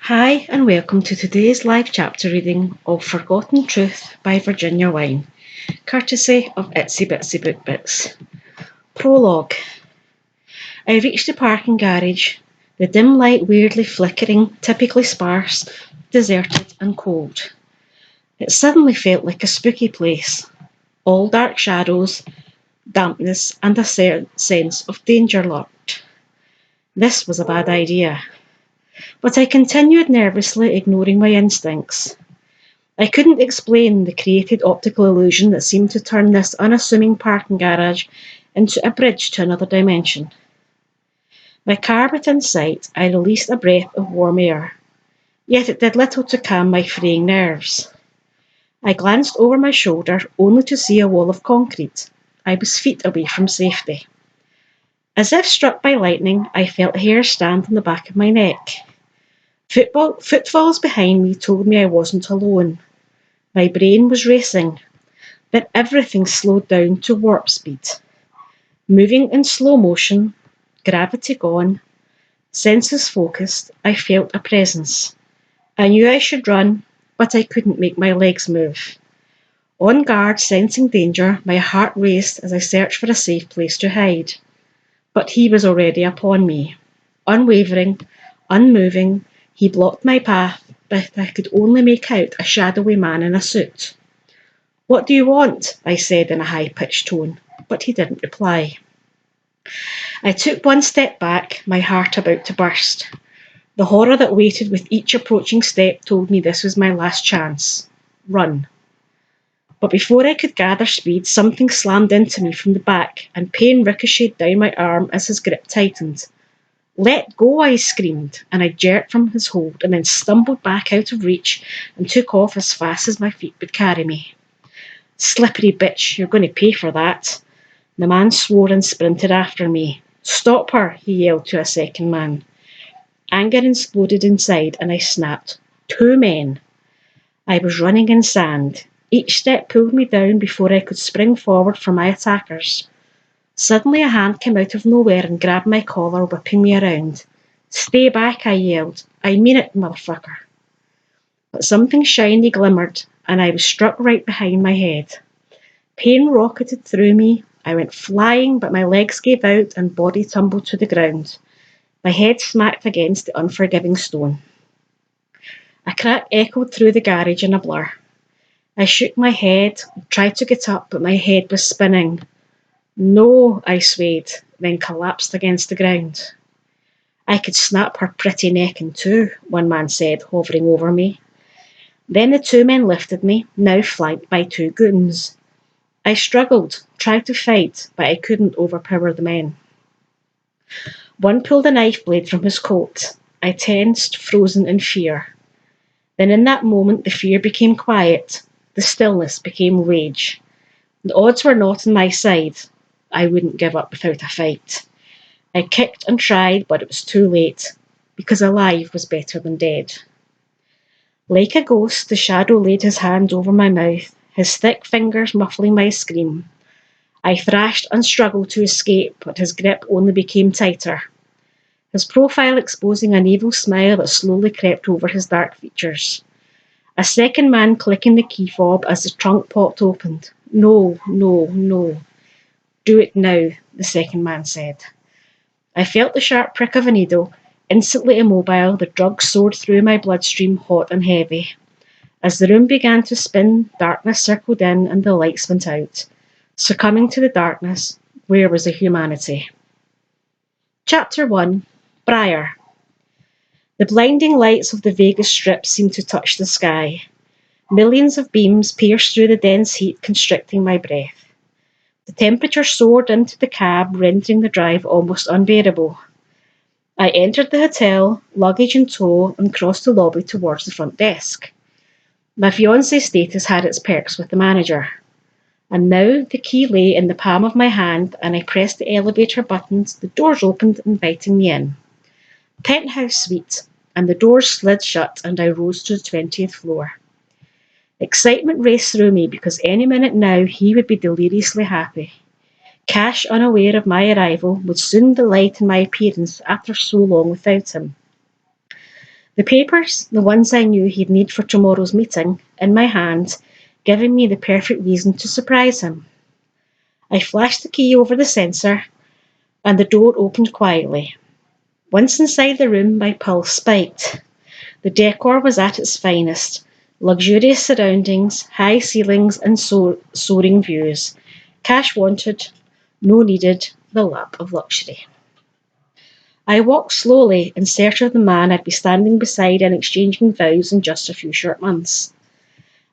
Hi, and welcome to today's live chapter reading of Forgotten Truth by Virginia Wine, courtesy of Itsy Bitsy Book Bits. Prologue. I reached the parking garage, the dim light weirdly flickering, typically sparse, deserted and cold. It suddenly felt like a spooky place, all dark shadows, dampness and a sense of danger lurked. This was a bad idea, but I continued nervously ignoring my instincts. I couldn't explain the created optical illusion that seemed to turn this unassuming parking garage into a bridge to another dimension. My car within sight, I released a breath of warm air, yet it did little to calm my fraying nerves. I glanced over my shoulder only to see a wall of concrete. I was feet away from safety. As if struck by lightning, I felt hair stand on the back of my neck. Footfalls behind me told me I wasn't alone. My brain was racing, then everything slowed down to warp speed. Moving in slow motion, gravity gone, senses focused, I felt a presence. I knew I should run, but I couldn't make my legs move. On guard, sensing danger, my heart raced as I searched for a safe place to hide. But he was already upon me. Unwavering, unmoving, he blocked my path, but I could only make out a shadowy man in a suit. "What do you want?" I said in a high-pitched tone, but he didn't reply. I took one step back, my heart about to burst. The horror that waited with each approaching step told me this was my last chance. Run. But before I could gather speed, something slammed into me from the back, and pain ricocheted down my arm as his grip tightened. "Let go," I screamed, and I jerked from his hold and then stumbled back out of reach and took off as fast as my feet would carry me. "Slippery bitch, you're going to pay for that." The man swore and sprinted after me. "Stop her," he yelled to a second man. Anger exploded inside and I snapped. Two men. I was running in sand. Each step pulled me down before I could spring forward for my attackers. Suddenly a hand came out of nowhere and grabbed my collar, whipping me around. "Stay back," I yelled. "I mean it, motherfucker." But something shiny glimmered, and I was struck right behind my head. Pain rocketed through me. I went flying, but my legs gave out and body tumbled to the ground. My head smacked against the unforgiving stone. A crack echoed through the garage in a blur. I shook my head, tried to get up, but my head was spinning. "No," I swayed, then collapsed against the ground. "I could snap her pretty neck in two," one man said, hovering over me. Then the two men lifted me, now flanked by two goons. I struggled, tried to fight, but I couldn't overpower the men. One pulled a knife blade from his coat. I tensed, frozen in fear. Then in that moment the fear became quiet, the stillness became rage. The odds were not on my side. I wouldn't give up without a fight. I kicked and tried, but it was too late, because alive was better than dead. Like a ghost, the shadow laid his hand over my mouth, his thick fingers muffling my scream. I thrashed and struggled to escape, but his grip only became tighter, his profile exposing an evil smile that slowly crept over his dark features. A second man clicking the key fob as the trunk popped opened. "No, no, no." "Do it now," the second man said. I felt the sharp prick of a needle. Instantly immobile, the drug soared through my bloodstream, hot and heavy. As the room began to spin, darkness circled in and the lights went out. Succumbing to the darkness, where was the humanity? Chapter 1. Briar. The blinding lights of the Vegas Strip seemed to touch the sky. Millions of beams pierced through the dense heat, constricting my breath. The temperature soared into the cab, rendering the drive almost unbearable. I entered the hotel, luggage in tow, and crossed the lobby towards the front desk. My fiancé status had its perks with the manager. And now the key lay in the palm of my hand, and I pressed the elevator buttons. The doors opened, inviting me in. Penthouse suite, and the doors slid shut, and I rose to the 20th floor. Excitement raced through me because any minute now he would be deliriously happy. Cash, unaware of my arrival, would soon delight in my appearance after so long without him. The papers, the ones I knew he'd need for tomorrow's meeting, in my hand, giving me the perfect reason to surprise him. I flashed the key over the sensor, and the door opened quietly. Once inside the room, my pulse spiked. The decor was at its finest. Luxurious surroundings, high ceilings and soaring views. Cash wanted, no needed, the lap of luxury. I walked slowly in search of the man I'd be standing beside and exchanging vows in just a few short months.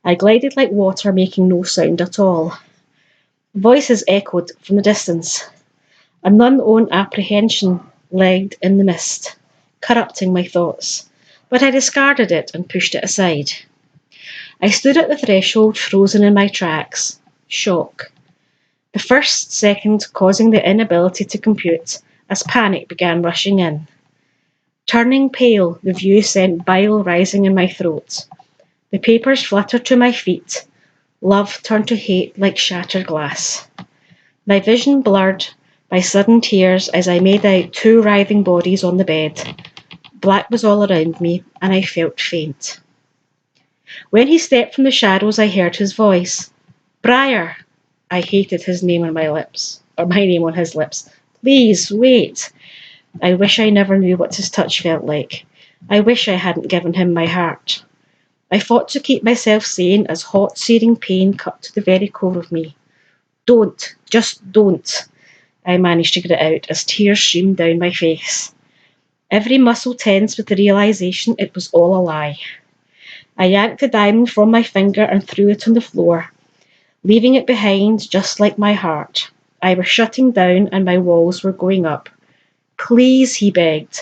I glided like water, making no sound at all. Voices echoed from the distance. An unknown apprehension lagged in the mist, corrupting my thoughts, but I discarded it and pushed it aside. I stood at the threshold, frozen in my tracks. Shock. The first second causing the inability to compute, as panic began rushing in. Turning pale, the view sent bile rising in my throat. The papers fluttered to my feet. Love turned to hate like shattered glass. My vision blurred by sudden tears as I made out two writhing bodies on the bed. Black was all around me, and I felt faint. When he stepped from the shadows, I heard his voice. Briar! I hated his name on my lips, or my name on his lips. Please, wait. I wish I never knew what his touch felt like. I wish I hadn't given him my heart. I fought to keep myself sane as hot, searing pain cut to the very core of me. Don't, just don't. I managed to get it out as tears streamed down my face. Every muscle tense with the realization it was all a lie. I yanked the diamond from my finger and threw it on the floor, leaving it behind just like my heart. I was shutting down and my walls were going up. Please, he begged.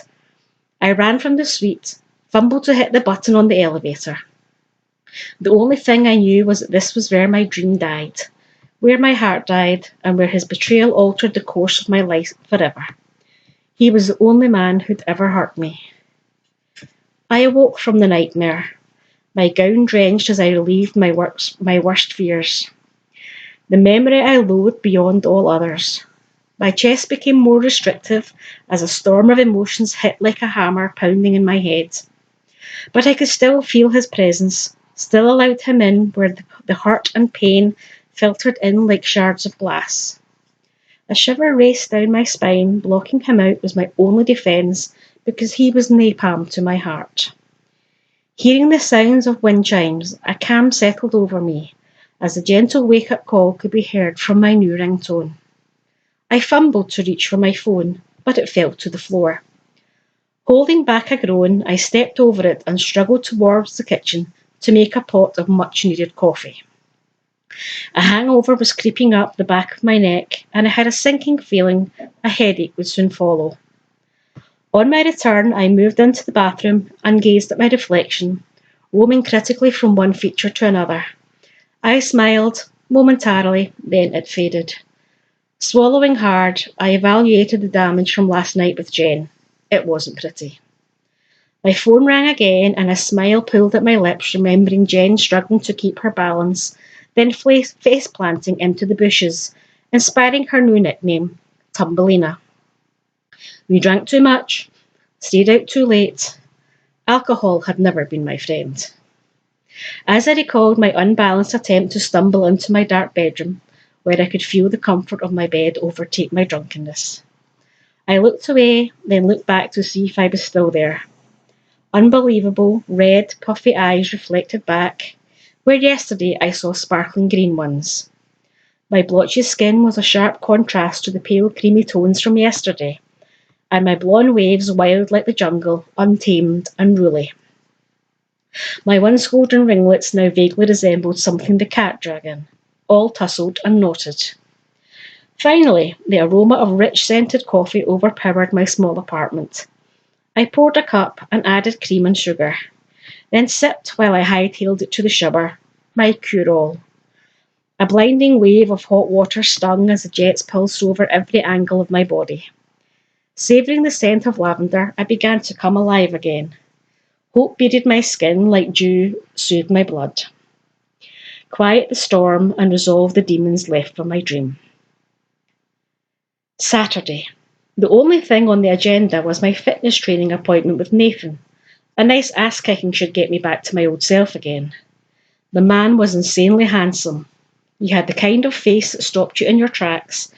I ran from the suite, fumbled to hit the button on the elevator. The only thing I knew was that this was where my dream died, where my heart died, and where his betrayal altered the course of my life forever. He was the only man who'd ever hurt me. I awoke from the nightmare, my gown drenched as I relieved my worst fears. The memory I loathed beyond all others. My chest became more restrictive as a storm of emotions hit like a hammer pounding in my head. But I could still feel his presence, still allowed him in where the hurt and pain filtered in like shards of glass. A shiver raced down my spine. Blocking him out was my only defence because he was napalm to my heart. Hearing the sounds of wind chimes, a calm settled over me as the gentle wake-up call could be heard from my new ringtone. I fumbled to reach for my phone, but it fell to the floor. Holding back a groan, I stepped over it and struggled towards the kitchen to make a pot of much-needed coffee. A hangover was creeping up the back of my neck, and I had a sinking feeling a headache would soon follow. On my return, I moved into the bathroom and gazed at my reflection, roaming critically from one feature to another. I smiled, momentarily, then it faded. Swallowing hard, I evaluated the damage from last night with Jen. It wasn't pretty. My phone rang again and a smile pulled at my lips, remembering Jen struggling to keep her balance, then face planting into the bushes, inspiring her new nickname, Tumbelina. We drank too much, stayed out too late. Alcohol had never been my friend. As I recalled my unbalanced attempt to stumble into my dark bedroom, where I could feel the comfort of my bed overtake my drunkenness, I looked away, then looked back to see if I was still there. Unbelievable, red, puffy eyes reflected back, where yesterday I saw sparkling green ones. My blotchy skin was a sharp contrast to the pale creamy tones from yesterday, and my blonde waves wild like the jungle, untamed, unruly. My once golden ringlets now vaguely resembled something the cat dragon, all tousled and knotted. Finally, the aroma of rich scented coffee overpowered my small apartment. I poured a cup and added cream and sugar, then sipped while I hightailed it to the shower, my cure-all. A blinding wave of hot water stung as the jets pulsed over every angle of my body. Savouring the scent of lavender, I began to come alive again. Hope beaded my skin like dew soothed my blood. Quiet the storm and resolve the demons left from my dream. Saturday. The only thing on the agenda was my fitness training appointment with Nathan. A nice ass-kicking should get me back to my old self again. The man was insanely handsome. He had the kind of face that stopped you in your tracks.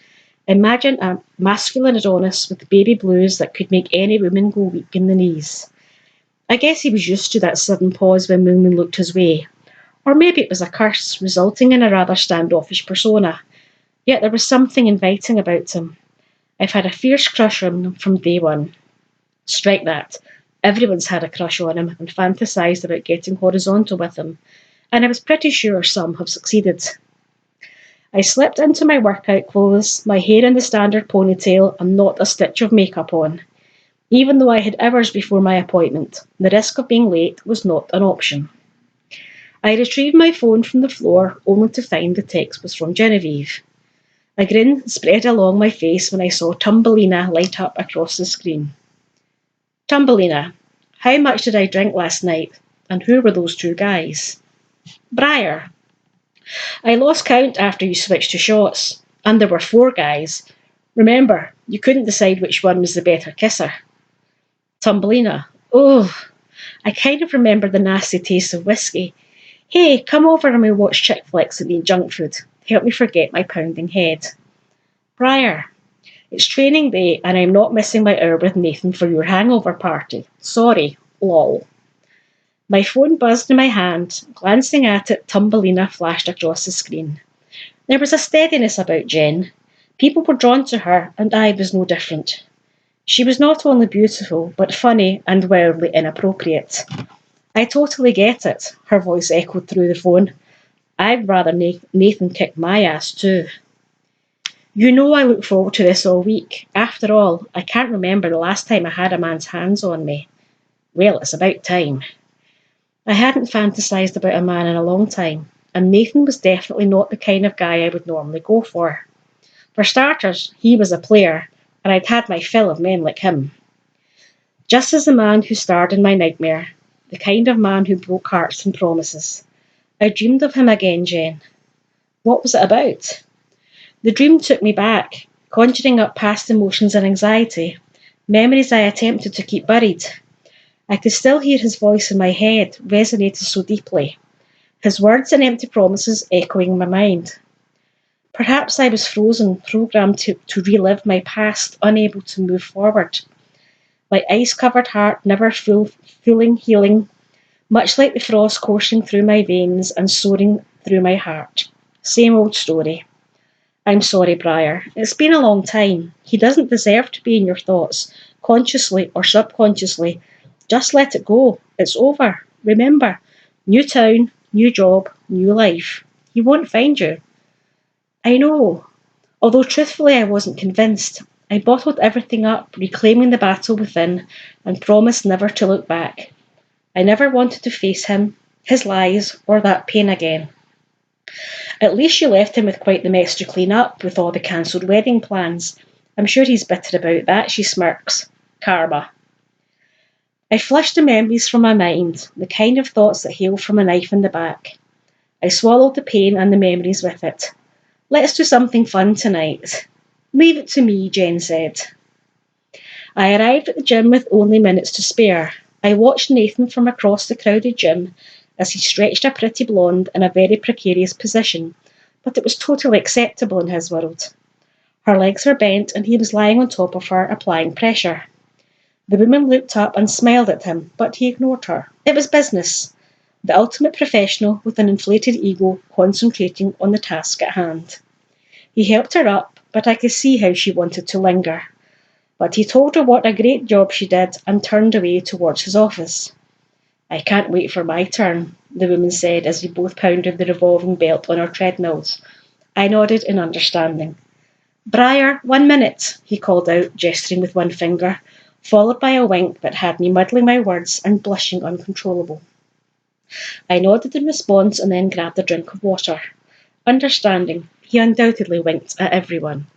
Imagine a masculine Adonis with baby blues that could make any woman go weak in the knees. I guess he was used to that sudden pause when women looked his way. Or maybe it was a curse, resulting in a rather standoffish persona. Yet there was something inviting about him. I've had a fierce crush on him from day one. Strike that. Everyone's had a crush on him and fantasised about getting horizontal with him, and I was pretty sure some have succeeded. I slipped into my workout clothes, my hair in the standard ponytail, and not a stitch of makeup on. Even though I had hours before my appointment, the risk of being late was not an option. I retrieved my phone from the floor, only to find the text was from Genevieve. A grin spread along my face when I saw Thumbelina light up across the screen. Thumbelina, how much did I drink last night, and who were those two guys? Briar, I lost count after you switched to shots, and there were 4 guys. Remember, you couldn't decide which one was the better kisser. Thumbelina, oh, I kind of remember the nasty taste of whiskey. Hey, come over and we'll watch chick flicks and eat junk food. Help me forget my pounding head. Briar, it's training day and I'm not missing my hour with Nathan for your hangover party. Sorry, lol. My phone buzzed in my hand. Glancing at it, Thumbelina flashed across the screen. There was a steadiness about Jen. People were drawn to her, and I was no different. She was not only beautiful, but funny and wildly inappropriate. I totally get it, her voice echoed through the phone. I'd rather Nathan kick my ass too. You know I look forward to this all week. After all, I can't remember the last time I had a man's hands on me. Well, it's about time. I hadn't fantasised about a man in a long time, and Nathan was definitely not the kind of guy I would normally go for. For starters, he was a player, and I'd had my fill of men like him. Just as the man who starred in my nightmare, the kind of man who broke hearts and promises. I dreamed of him again, Jen. What was it about? The dream took me back, conjuring up past emotions and anxiety, memories I attempted to keep buried. I could still hear his voice in my head, resonated so deeply, his words and empty promises echoing in my mind. Perhaps I was frozen, programmed to relive my past, unable to move forward. My ice-covered heart never feeling healing, much like the frost coursing through my veins and soaring through my heart. Same old story. I'm sorry, Briar. It's been a long time. He doesn't deserve to be in your thoughts, consciously or subconsciously. Just let it go. It's over. Remember, new town, new job, new life. He won't find you. I know. Although truthfully I wasn't convinced. I bottled everything up, reclaiming the battle within, and promised never to look back. I never wanted to face him, his lies, or that pain again. At least you left him with quite the mess to clean up, with all the cancelled wedding plans. I'm sure he's bitter about that, she smirks. Karma. I flushed the memories from my mind, the kind of thoughts that hail from a knife in the back. I swallowed the pain and the memories with it. Let's do something fun tonight. Leave it to me, Jen said. I arrived at the gym with only minutes to spare. I watched Nathan from across the crowded gym as he stretched a pretty blonde in a very precarious position, but it was totally acceptable in his world. Her legs were bent and he was lying on top of her, applying pressure. The woman looked up and smiled at him, but he ignored her. It was business. The ultimate professional with an inflated ego concentrating on the task at hand. He helped her up, but I could see how she wanted to linger. But he told her what a great job she did and turned away towards his office. I can't wait for my turn, the woman said as we both pounded the revolving belt on our treadmills. I nodded in understanding. Briar, 1 minute, he called out, gesturing with one finger, followed by a wink that had me muddling my words and blushing uncontrollable. I nodded in response and then grabbed a drink of water. Understanding, he undoubtedly winked at everyone.